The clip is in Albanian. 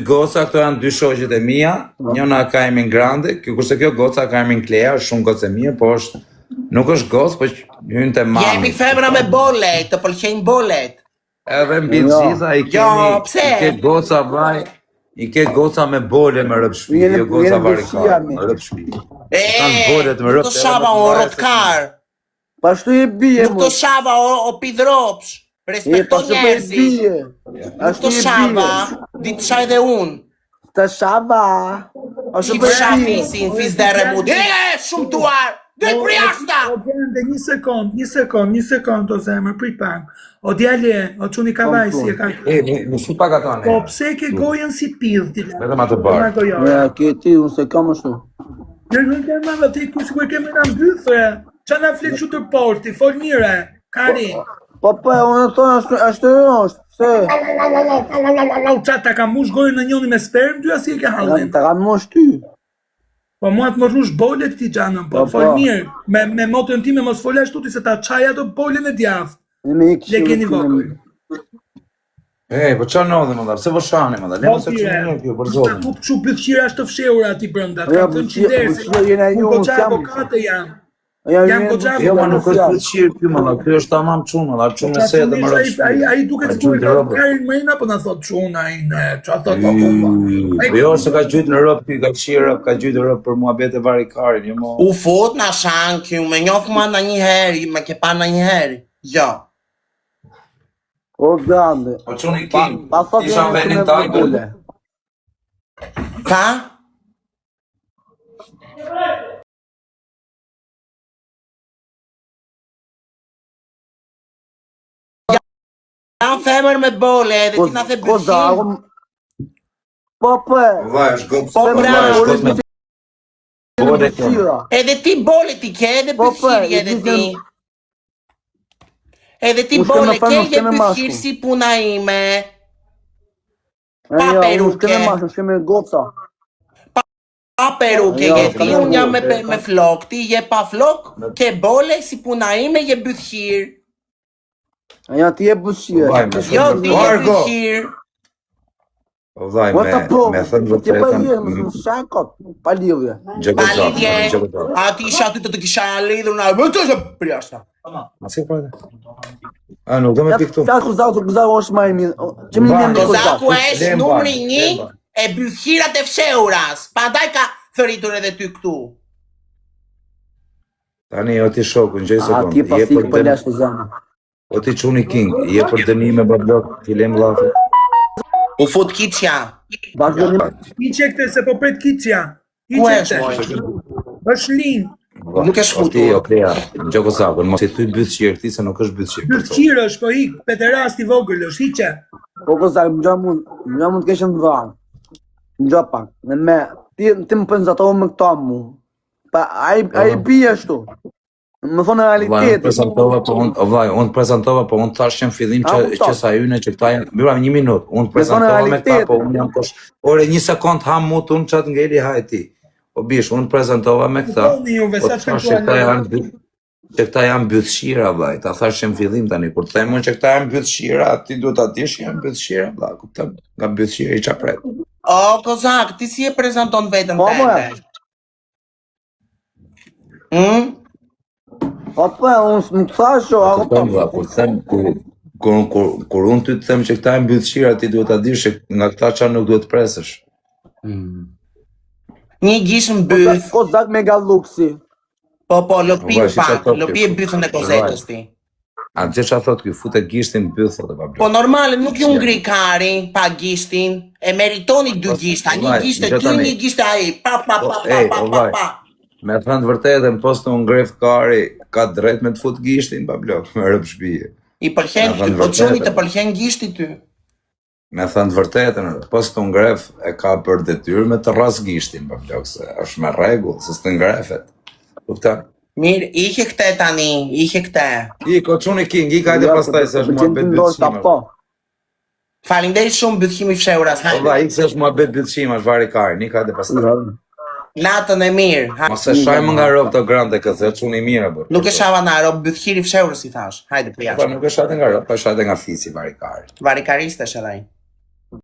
goca, këto janë dy shoqet e mia, njëna ka emrin Grande, kurse kjo goca ka emrin Klea, është shumë gocë e mirë, po është nuk është gocë, po hyn te mami. Jemi femra me bolet, të pëlqejnë bolet. Edhe mbi të gjitha i ke goca vaj, i ke goca me bole me rrëp shtëpi, jo goca varikare, me rrëp shtëpi. Kanë bolet me rrëp. Nuk të shava o rotkar. Pashtu e bie, nuk të shava o pidropsh. Respekto njerëzit. Nuk të shava, di të shaj dhe unë. Të shava. Që të shafi si në fiz dhe remut. Shumë tuar. Dhe për jashta! Një sekund, o zemër, prit pak. O djale, o quni kavaj si e ka... Më shu pak ato, Po pse ke gojën si pidh, ti le? Vetëm atë barë. Ja, ke ti, unë se kam ashtu. Në më ti ku sikur kemi në mbythë, qa na flet që të porti, fol mire, kari. Po, unë të thonë ashtu është, se... Qa ta ka mush gojën në njoni me sperm, ty asi e ke halin? Ta ka mush ty. Po mua të më rrush bolet ti gjanën, po fol mirë, me motën time mos fol ashtu ti se ta qaj ato bolen e djath. Le keni vogël. Po qa nodhe më dharë, se vëshani më dharë, le më se që një kjo, për zonë. Ta kup që bëthqira është të fshehura ati brënda, të kam thënë që dersi, unë goqa avokate jam. Jam goqa avokate. Jo, ma nuk është bëthqirë kjo më dharë, kjo është tamam qunë më dharë, qunë se edhe më rëpë. A i duke të kujtë të karin mëjna, po në thot qunë, a i në, që a thot o kumba. Jo, se ka gjytë në rëpë, ka qirë, ka gjytë rëpë për mua bete varikarin, jo mo. U fot në shankë, me njofë ma në një heri, me ke pa në një heri, jo. O, Grande. O qunë i kim, isha në venin tajnë. Ka? Janë femër me bole, dhe ti nga the bëthim. Po, Vaj, është gëtë me bole kjo. Edhe ti bole ti ke, edhe bëthiri edhe ti. Edhe ti bole ke, je bëthir si puna ime. Pa peruke. Pa peruke, je ti, unë jam me flok, ti je pa flok, ke bole si puna ime, je bëthir. Ja, ti e bëthir. Jo, ti je bëthir. Vaj, me thënë vëtretën. Pa lidhje. Pa lidhje, ati isha ty të kisha lidhur në më të shë prjashta. Ma si përde? Nuk do me piktu. Ta Kozaku është ma e mirë. Kozaku është numri 1 e bëthirat e fshehuras. Pa daj ka thëritur edhe ty këtu. Tani, o ti shoku, në gjej sekundë. Ti pasi për leshtë zanë. O ti quni king, je për dënime bablok, ti lem lafe. U fut kicja. I qekte se po pret kicja. Ku është moj? është linë. Nuk është futur. O Klea, në gjoko sakon, mos i thuj bëthqirë këti se nuk është bëthqirë. Bëthqirë është, po ik, pederasti vogël është, hiqe. Po Kozak, më gjo mund të keshën të dhanë. Më gjo pak. Ti më pënzatovë me këta mu. Pa, a i bie shtu. Më thonë në realiteti. Unë të prezentova, po unë thash që në fillim që sa yune që këta janë... Bira, një minut, unë të prezentova me këta, po unë jam kosh... Ore, një sekund ham mu të unë qatë ngeli hajti. Po bish, unë të prezentova me këta, po të thash që këta janë bëthshira, vaj. Ta thash që në fillim tani, kur të themon që këta janë bëthshira, ti duhet ati që janë bëthshira, vaj. Kuptem, nga bëthshira i qapret. O, Kozak, ti si e prezenton vetën të Apo, unë më të thasho, Kur unë ty të them që këta e mbyllëqira, ti duhet ta dish që nga këta qa nuk duhet presësh. Një gish në byth. Kozak me galluksi. Po, lopi pak, lopi e bythën e kozetës ti. A që qa thot kjo, fute gishtin bythët e Po normale, nuk ju ngri kari, pa gishtin, e meritoni 2 gishta, një gisht e ty, një gisht e aji, pa. Me thënë të vërtet e në postë në ngref kari, ka drejt me të fut gishtin, pa blok, me rëpë shpije. I përqen, po qëni të përqen gishti ty. Me thënë të vërtet e në postë në ngref e ka për detyr me të ras gishtin, pa blok, se është me regull, se së të ngrefet. Kupta? Mirë, ike këte tani, ike këte. Iko, qëni king, ika edhe pastaj se është mua bet bëtësima. Falinderit shumë bëthimi fshehuras, hajde. Ola, ikë se është mua bet bëtësima, është vari kari, nika edhe pastaj. Natën e mirë. Mos e shajmë nga ropë të grande këtë, çuni i mirë apo. Nuk e shava nga ropë, bëthiri fshehurës i thash. Hajde për jashtë. Po nuk e shate nga ropë, po shate nga fisi varikari. Varikariste është edhe ai.